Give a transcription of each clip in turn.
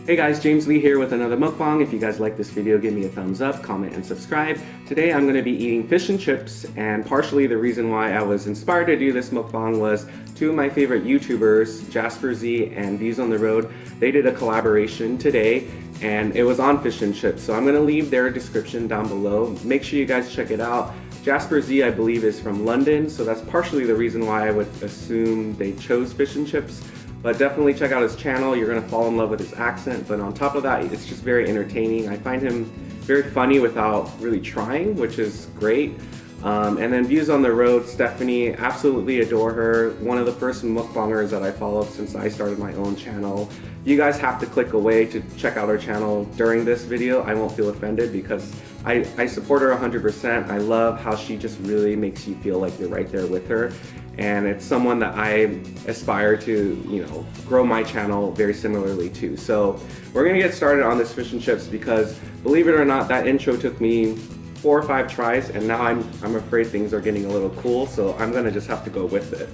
Hey guys, James Lee here with another mukbang. If you guys like this video, give me a thumbs up, comment, and subscribe. Today I'm going to be eating fish and chips, and partially the reason why I was inspired to do this mukbang was two of my favorite YouTubers, JasperZ and Views on the Road. They did a collaboration today, and it was on fish and chips, so I'm going to leave their description down below. Make sure you guys check it out. JasperZ, I believe, is from London, so that's partially the reason why I would assume they chose fish and chips. But definitely check out his channel. You're gonna fall in love with his accent. But on top of that, it's just very entertaining. I find him very funny without really trying, which is great. And then Views on the Road, Stephanie, absolutely adore her. One of the first mukbangers that I followed since I started my own channel. You guys have to click away to check out her channel during this video. I won't feel offended because I support her 100%. I love how she just really makes you feel like you're right there with her. And it's someone that I aspire to, grow my channel very similarly to. So we're gonna get started on this fish and chips because, believe it or not, that intro took me 4 or 5 tries, and now I'm afraid things are getting a little cool, so I'm gonna just have to go with it.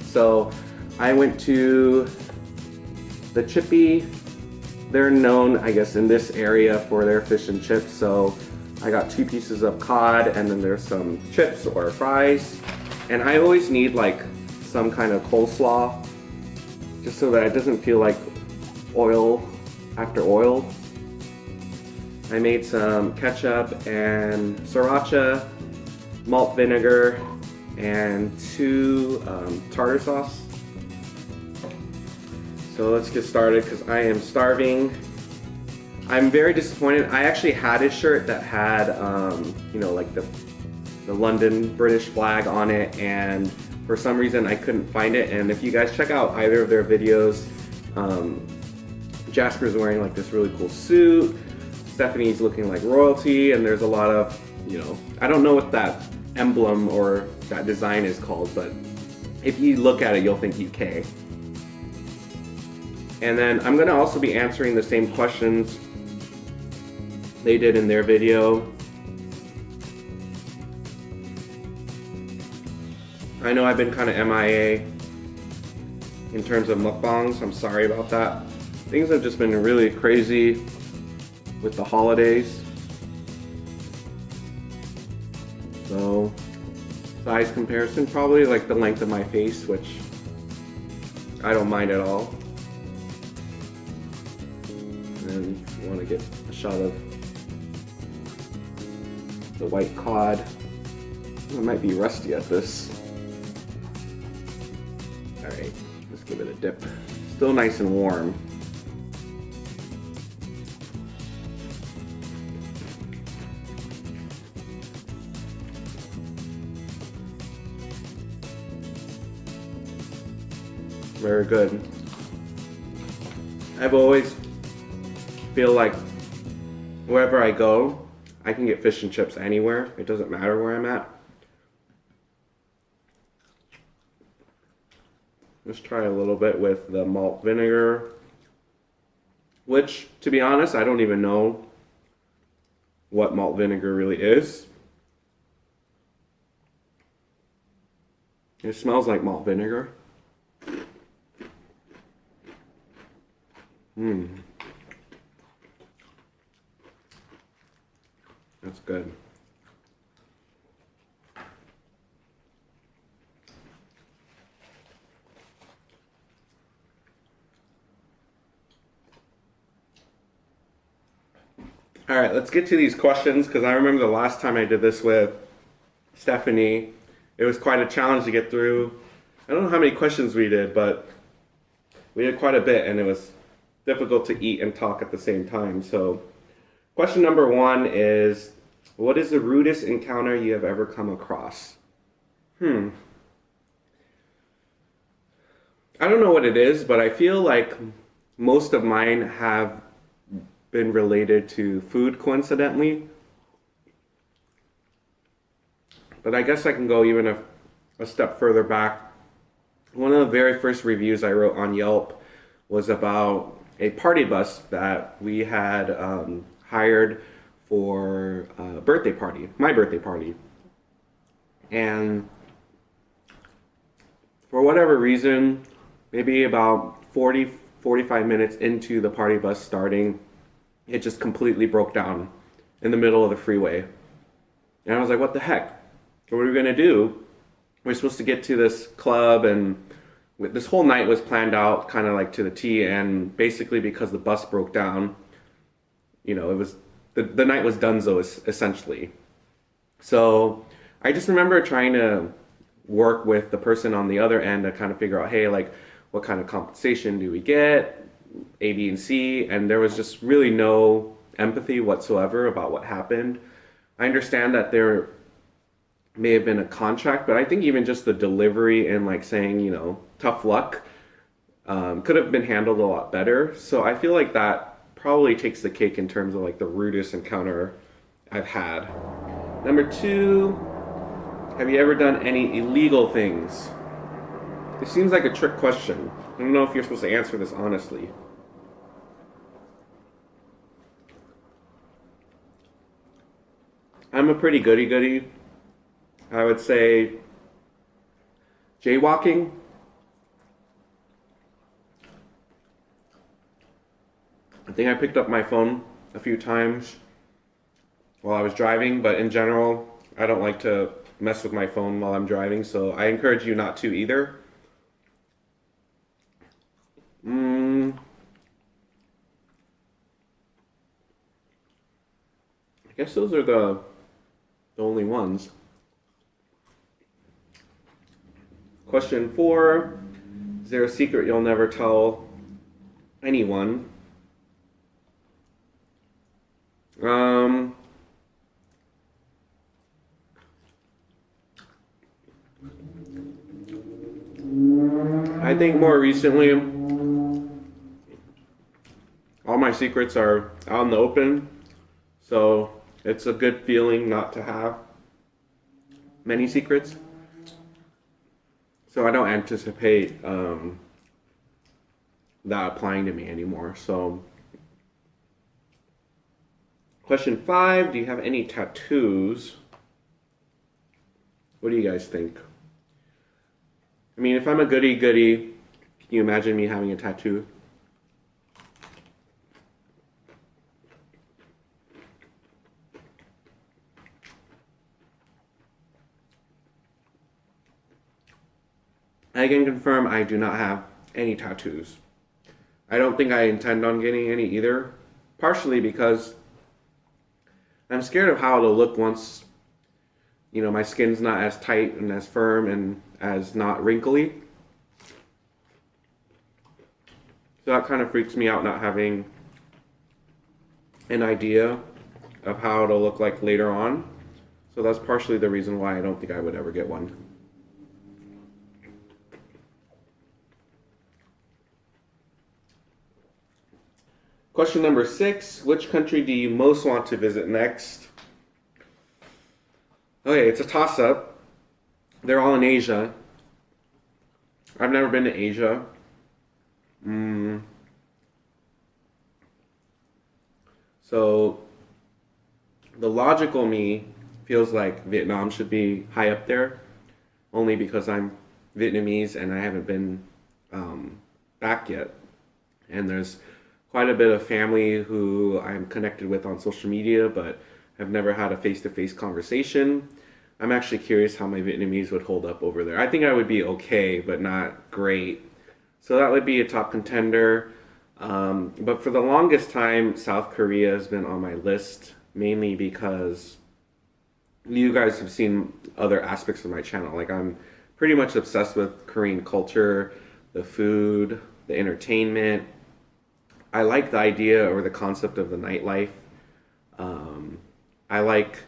So I went to the Chippy. They're known, I guess, in this area for their fish and chips. So I got 2 pieces of cod, and then there's some chips or fries. And I always need like some kind of coleslaw, just so that it doesn't feel like oil after oil. I made some ketchup and sriracha, malt vinegar, and 2 tartar sauce. So let's get started because I am starving. I'm very disappointed. I actually had a shirt that had, like the London British flag on it, and for some reason I couldn't find it. And if you guys check out either of their videos, Jasper's wearing like this really cool suit, Stephanie's looking like royalty, and there's a lot of, I don't know what that emblem or that design is called, but if you look at it, you'll think UK. And then I'm gonna also be answering the same questions they did in their video. I know I've been kind of MIA in terms of mukbangs. I'm sorry about that. Things have just been really crazy with the holidays. So, size comparison, probably like the length of my face, which I don't mind at all. And then you want to get a shot of the white cod. I might be rusty at this. Alright, let's give it a dip. Still nice and warm. Very good. I've always feel like wherever I go, I can get fish and chips anywhere. It doesn't matter where I'm at. Let's try a little bit with the malt vinegar, which, to be honest, I don't even know what malt vinegar really is. It smells like malt vinegar. That's good. All right, let's get to these questions because I remember the last time I did this with Stephanie, it was quite a challenge to get through. I don't know how many questions we did, but we did quite a bit, and it was difficult to eat and talk at the same time. So question number 1 is, what is the rudest encounter you have ever come across? I don't know what it is, but I feel like most of mine have been related to food, coincidentally. But I guess I can go even a step further back. One of the very first reviews I wrote on Yelp was about a party bus that we had hired for a birthday party, my birthday party. And for whatever reason, maybe about 40 45 minutes into the party bus starting, it just completely broke down in the middle of the freeway. And I was like, what the heck? What are we going to do? We're supposed to get to this club, and this whole night was planned out kind of like to the T, and basically because the bus broke down, it was, the night was donezo essentially. So I just remember trying to work with the person on the other end to kind of figure out, hey, like, what kind of compensation do we get? A, B, and C. And there was just really no empathy whatsoever about what happened. I understand that there may have been a contract, but I think even just the delivery and like saying, tough luck, could have been handled a lot better. So I feel like that probably takes the cake in terms of like the rudest encounter I've had. Number 2, have you ever done any illegal things? This seems like a trick question. I don't know if you're supposed to answer this honestly. I'm a pretty goody-goody. I would say jaywalking. I think I picked up my phone a few times while I was driving, but in general, I don't like to mess with my phone while I'm driving, so I encourage you not to either. I guess those are the only ones. Question 4, is there a secret you'll never tell anyone? I think more recently, all my secrets are out in the open, so it's a good feeling not to have many secrets. So I don't anticipate that applying to me anymore. So, question 5, do you have any tattoos? What do you guys think? I mean, if I'm a goody-goody, can you imagine me having a tattoo? I can confirm I do not have any tattoos. I don't think I intend on getting any either, partially because I'm scared of how it'll look once, my skin's not as tight and as firm and as not wrinkly. So that kind of freaks me out, not having an idea of how it'll look like later on. So that's partially the reason why I don't think I would ever get one. Question number 6, which country do you most want to visit next? Okay, it's a toss-up. They're all in Asia. I've never been to Asia. So the logical me feels like Vietnam should be high up there, only because I'm Vietnamese and I haven't been back yet. And there's quite a bit of family who I'm connected with on social media, but have never had a face-to-face conversation. I'm actually curious how my Vietnamese would hold up over there. I think I would be okay, but not great. So that would be a top contender. But for the longest time, South Korea has been on my list, mainly because you guys have seen other aspects of my channel. Like, I'm pretty much obsessed with Korean culture, the food, the entertainment. I like the idea or the concept of the nightlife. I like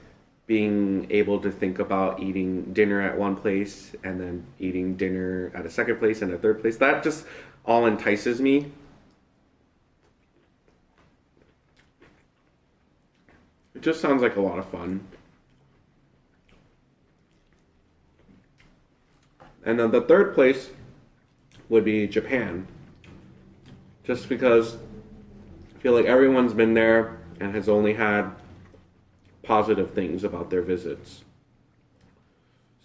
being able to think about eating dinner at one place and then eating dinner at a second place and a third place. That just all entices me. It just sounds like a lot of fun. And then the third place would be Japan. Just because I feel like everyone's been there and has only had positive things about their visits.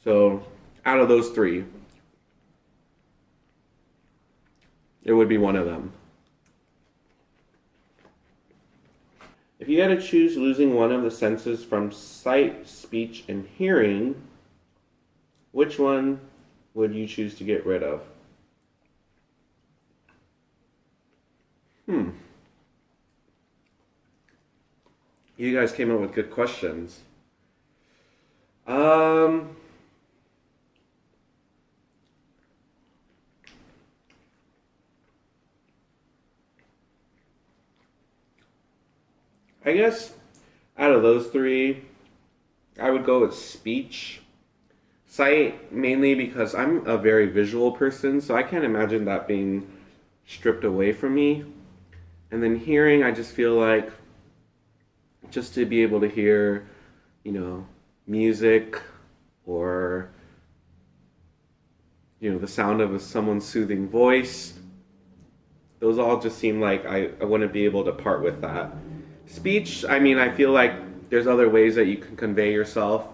So out of those 3, it would be one of them. If you had to choose losing one of the senses from sight, speech, and hearing, which one would you choose to get rid of? Hmm. You guys came up with good questions. Um, I guess out of those three, I would go with speech. Sight, mainly because I'm a very visual person, so I can't imagine that being stripped away from me. And then hearing, I just feel like just to be able to hear, you know, music or, the sound of someone's soothing voice, those all just seem like I wouldn't be able to part with that. Speech, I mean, I feel like there's other ways that you can convey yourself.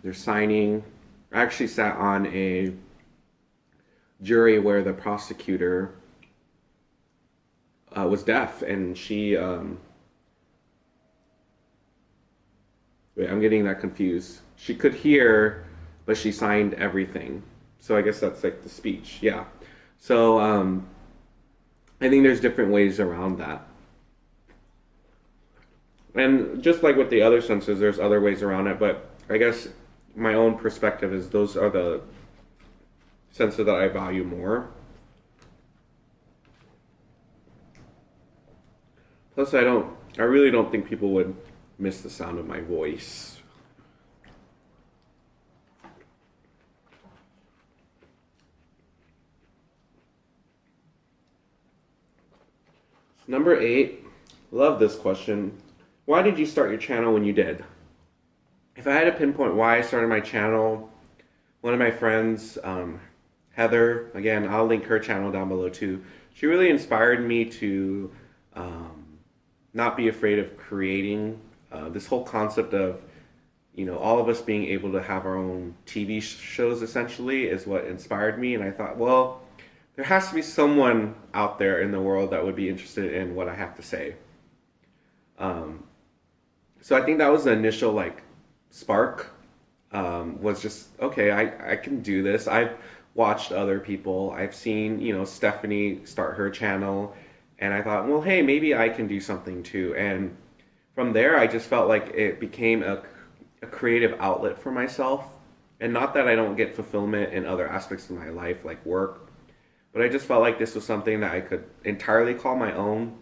There's signing. I actually sat on a jury where the prosecutor was deaf, and she. Wait, I'm getting that confused. She could hear, but she signed everything. So I guess that's like the speech. Yeah. So I think there's different ways around that. And just like with the other senses, there's other ways around it. But I guess my own perspective is those are the senses that I value more. Plus, I really don't think people would miss the sound of my voice. Number 8, love this question. Why did you start your channel when you did? If I had to pinpoint why I started my channel, one of my friends, Heather, again, I'll link her channel down below too. She really inspired me to not be afraid of creating. This whole concept of, all of us being able to have our own TV shows essentially is what inspired me. And I thought, well, there has to be someone out there in the world that would be interested in what I have to say. So I think that was the initial spark. Was just okay. I can do this. I've watched other people. I've seen Stephanie start her channel, and I thought, well, hey, maybe I can do something too. And from there, I just felt like it became a creative outlet for myself. And not that I don't get fulfillment in other aspects of my life, like work, but I just felt like this was something that I could entirely call my own.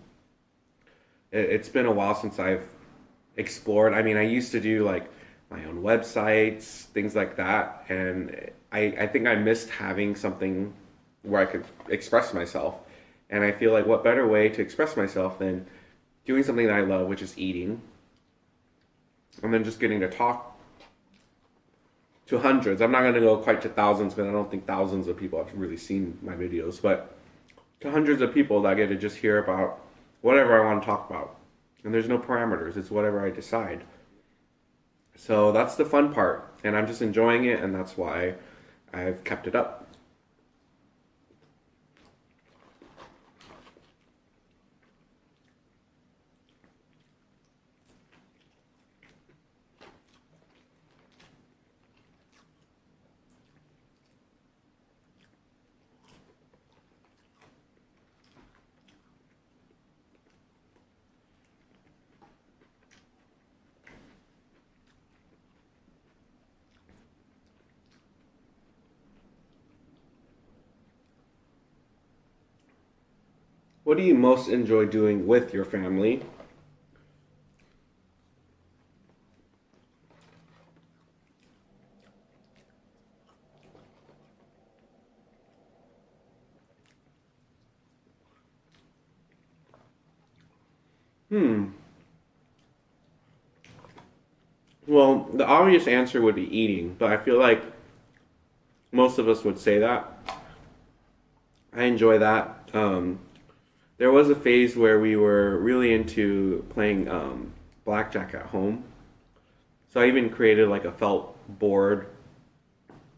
It's been a while since I've explored. I mean, I used to do my own websites, things like that, and I think I missed having something where I could express myself. And I feel like what better way to express myself than doing something that I love, which is eating, and then just getting to talk to hundreds. I'm not going to go quite to thousands because I don't think thousands of people have really seen my videos, but to hundreds of people that get to just hear about whatever I want to talk about. And there's no parameters. It's whatever I decide. So that's the fun part. And I'm just enjoying it, and that's why I've kept it up. What do you most enjoy doing with your family? Hmm. Well, the obvious answer would be eating, but I feel like most of us would say that. I enjoy that. There was a phase where we were really into playing blackjack at home. So I even created a felt board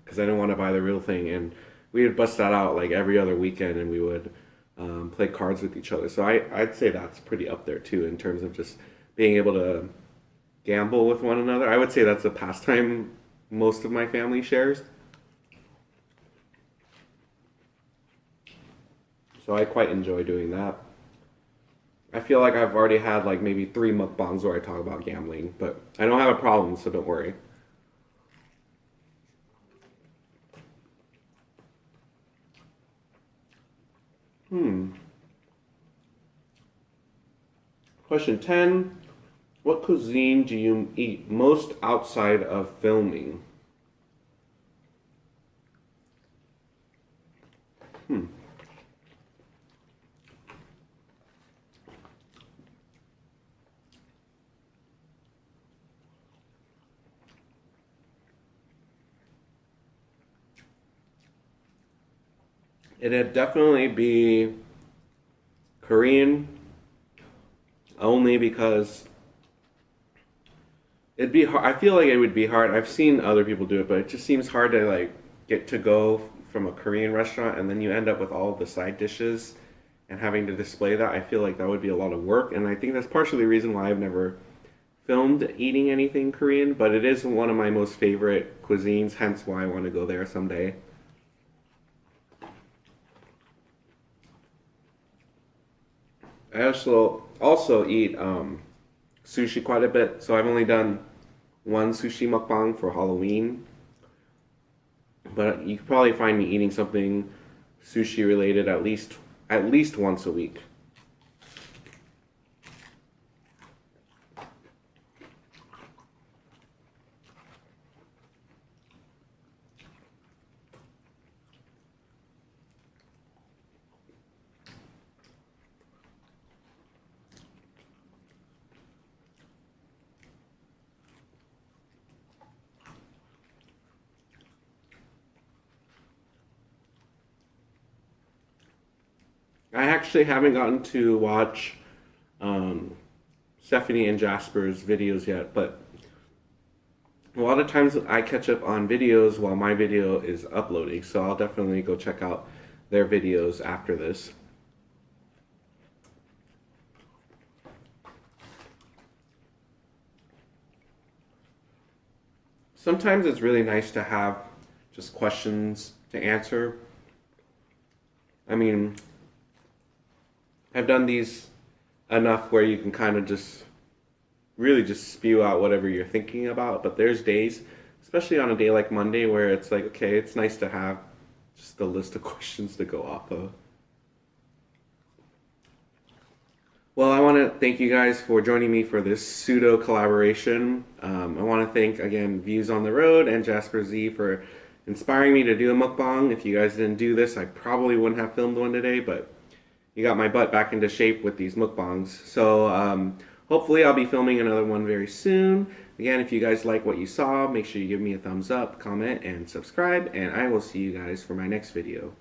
because I didn't want to buy the real thing, and we would bust that out every other weekend, and we would play cards with each other. So I'd say that's pretty up there too in terms of just being able to gamble with one another. I would say that's a pastime most of my family shares. So I quite enjoy doing that. I feel like I've already had like maybe 3 mukbangs where I talk about gambling, but I don't have a problem, so don't worry. Question 10. What cuisine do you eat most outside of filming? It'd definitely be Korean, only because it'd be hard. I feel like it would be hard. I've seen other people do it, but it just seems hard to like get to go from a Korean restaurant and then you end up with all of the side dishes and having to display that. I feel like that would be a lot of work, and I think that's partially the reason why I've never filmed eating anything Korean, but it is one of my most favorite cuisines, hence why I want to go there someday. I also eat sushi quite a bit, so I've only done one sushi mukbang for Halloween, but you could probably find me eating something sushi related at least once a week. I actually haven't gotten to watch um, Stephanie and Jasper's videos yet, but a lot of times I catch up on videos while my video is uploading, so I'll definitely go check out their videos after this. Sometimes it's really nice to have just questions to answer. I mean, I've done these enough where you can kind of just really just spew out whatever you're thinking about, but there's days, especially on a day like Monday, where it's like, okay, it's nice to have just a list of questions to go off of. Well, I want to thank you guys for joining me for this pseudo collaboration. I want to thank again Views on the Road and JasperZ for inspiring me to do a mukbang. If you guys didn't do this, I probably wouldn't have filmed one today, but you got my butt back into shape with these mukbangs. So hopefully I'll be filming another one very soon. Again, if you guys like what you saw, make sure you give me a thumbs up, comment, and subscribe, and I will see you guys for my next video.